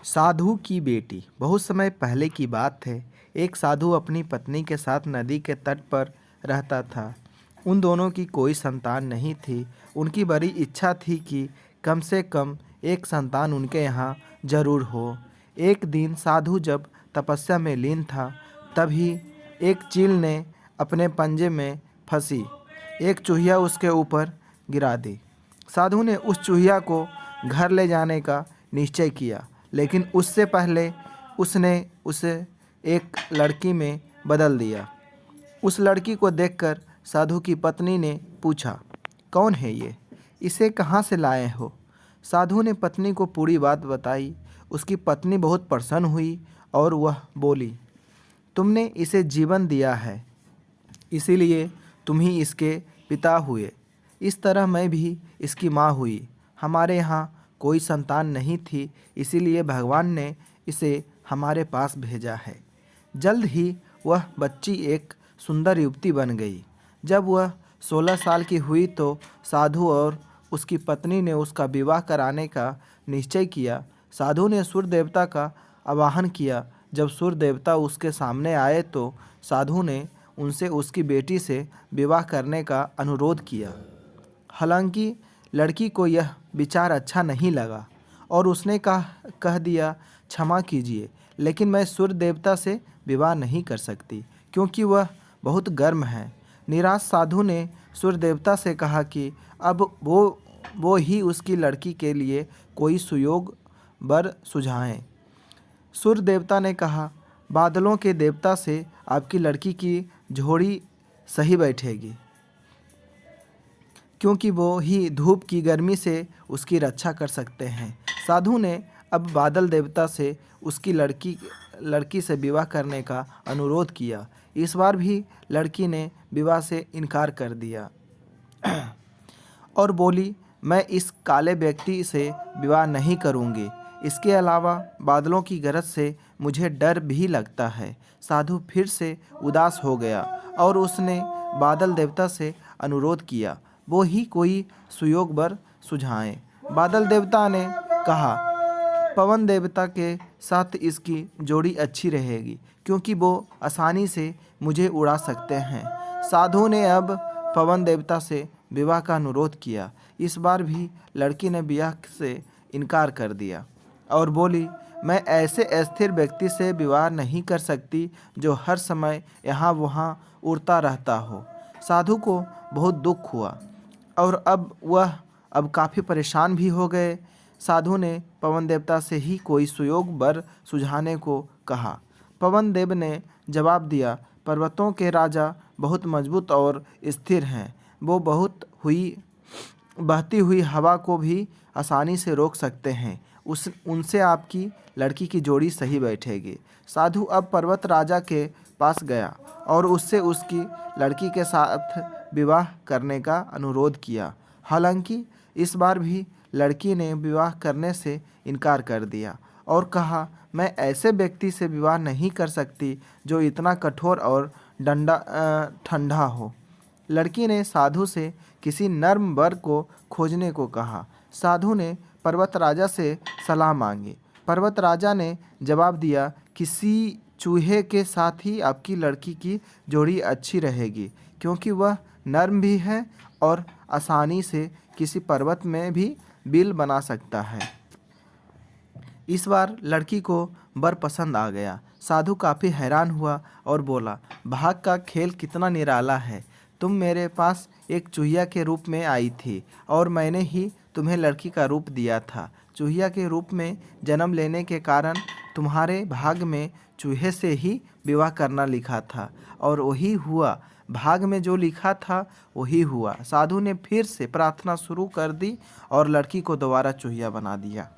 साधु की बेटी। बहुत समय पहले की बात है। एक साधु अपनी पत्नी के साथ नदी के तट पर रहता था। उन दोनों की कोई संतान नहीं थी। उनकी बड़ी इच्छा थी कि कम से कम एक संतान उनके यहाँ जरूर हो। एक दिन साधु जब तपस्या में लीन था, तभी एक चील ने अपने पंजे में फंसी एक चूहिया उसके ऊपर गिरा दी। साधु ने उस चूहिया को घर ले जाने का निश्चय किया, लेकिन उससे पहले उसने उसे एक लड़की में बदल दिया। उस लड़की को देखकर साधु की पत्नी ने पूछा, कौन है ये? इसे कहाँ से लाए हो? साधु ने पत्नी को पूरी बात बताई। उसकी पत्नी बहुत प्रसन्न हुई और वह बोली, तुमने इसे जीवन दिया है, इसीलिए तुम ही इसके पिता हुए। इस तरह मैं भी इसकी माँ हुई। हमारे यहाँ कोई संतान नहीं थी, इसीलिए भगवान ने इसे हमारे पास भेजा है। जल्द ही वह बच्ची एक सुंदर युवती बन गई। जब वह 16 साल की हुई तो साधु और उसकी पत्नी ने उसका विवाह कराने का निश्चय किया। साधु ने सूर्य देवता का आवाहन किया। जब सूर्य देवता उसके सामने आए तो साधु ने उनसे उसकी बेटी से विवाह करने का अनुरोध किया। हालांकि लड़की को यह विचार अच्छा नहीं लगा और उसने कह दिया, क्षमा कीजिए, लेकिन मैं सूर्य देवता से विवाह नहीं कर सकती क्योंकि वह बहुत गर्म है। निराश साधु ने सूर्य देवता से कहा कि अब वो ही उसकी लड़की के लिए कोई सुयोग वर सुझाएं। सूर्य देवता ने कहा, बादलों के देवता से आपकी लड़की की जोड़ी सही बैठेगी, क्योंकि वो ही धूप की गर्मी से उसकी रक्षा कर सकते हैं। साधु ने अब बादल देवता से उसकी लड़की से विवाह करने का अनुरोध किया। इस बार भी लड़की ने विवाह से इनकार कर दिया और बोली, मैं इस काले व्यक्ति से विवाह नहीं करूंगी। इसके अलावा बादलों की गरज से मुझे डर भी लगता है। साधु फिर से उदास हो गया और उसने बादल देवता से अनुरोध किया, वो ही कोई सुयोग वर सुझाएं। बादल देवता ने कहा, पवन देवता के साथ इसकी जोड़ी अच्छी रहेगी, क्योंकि वो आसानी से मुझे उड़ा सकते हैं। साधु ने अब पवन देवता से विवाह का अनुरोध किया। इस बार भी लड़की ने विवाह से इनकार कर दिया और बोली, मैं ऐसे अस्थिर व्यक्ति से विवाह नहीं कर सकती जो हर समय यहाँ वहाँ उड़ता रहता हो। साधु को बहुत दुख हुआ और वह काफ़ी परेशान भी हो गए। साधु ने पवन देवता से ही कोई सुयोग वर सुझाने को कहा। पवन देव ने जवाब दिया, पर्वतों के राजा बहुत मजबूत और स्थिर हैं। वो बहती हुई हवा को भी आसानी से रोक सकते हैं। उनसे आपकी लड़की की जोड़ी सही बैठेगी। साधु अब पर्वत राजा के पास गया और उससे उसकी लड़की के साथ विवाह करने का अनुरोध किया। हालांकि इस बार भी लड़की ने विवाह करने से इनकार कर दिया और कहा, मैं ऐसे व्यक्ति से विवाह नहीं कर सकती जो इतना कठोर और ठंडा हो। लड़की ने साधु से किसी नर्म वर को खोजने को कहा। साधु ने पर्वत राजा से सलाह मांगी। पर्वत राजा ने जवाब दिया, किसी चूहे के साथ ही आपकी लड़की की जोड़ी अच्छी रहेगी, क्योंकि वह नर्म भी है और आसानी से किसी पर्वत में भी बिल बना सकता है। इस बार लड़की को वर पसंद आ गया। साधु काफ़ी हैरान हुआ और बोला, भाग का खेल कितना निराला है। तुम मेरे पास एक चूहिया के रूप में आई थी और मैंने ही तुम्हें लड़की का रूप दिया था। चूहिया के रूप में जन्म लेने के कारण तुम्हारे भाग में चूहे से ही विवाह करना लिखा था और वही हुआ। भाग में जो लिखा था वही हुआ। साधु ने फिर से प्रार्थना शुरू कर दी और लड़की को दोबारा चूहिया बना दिया।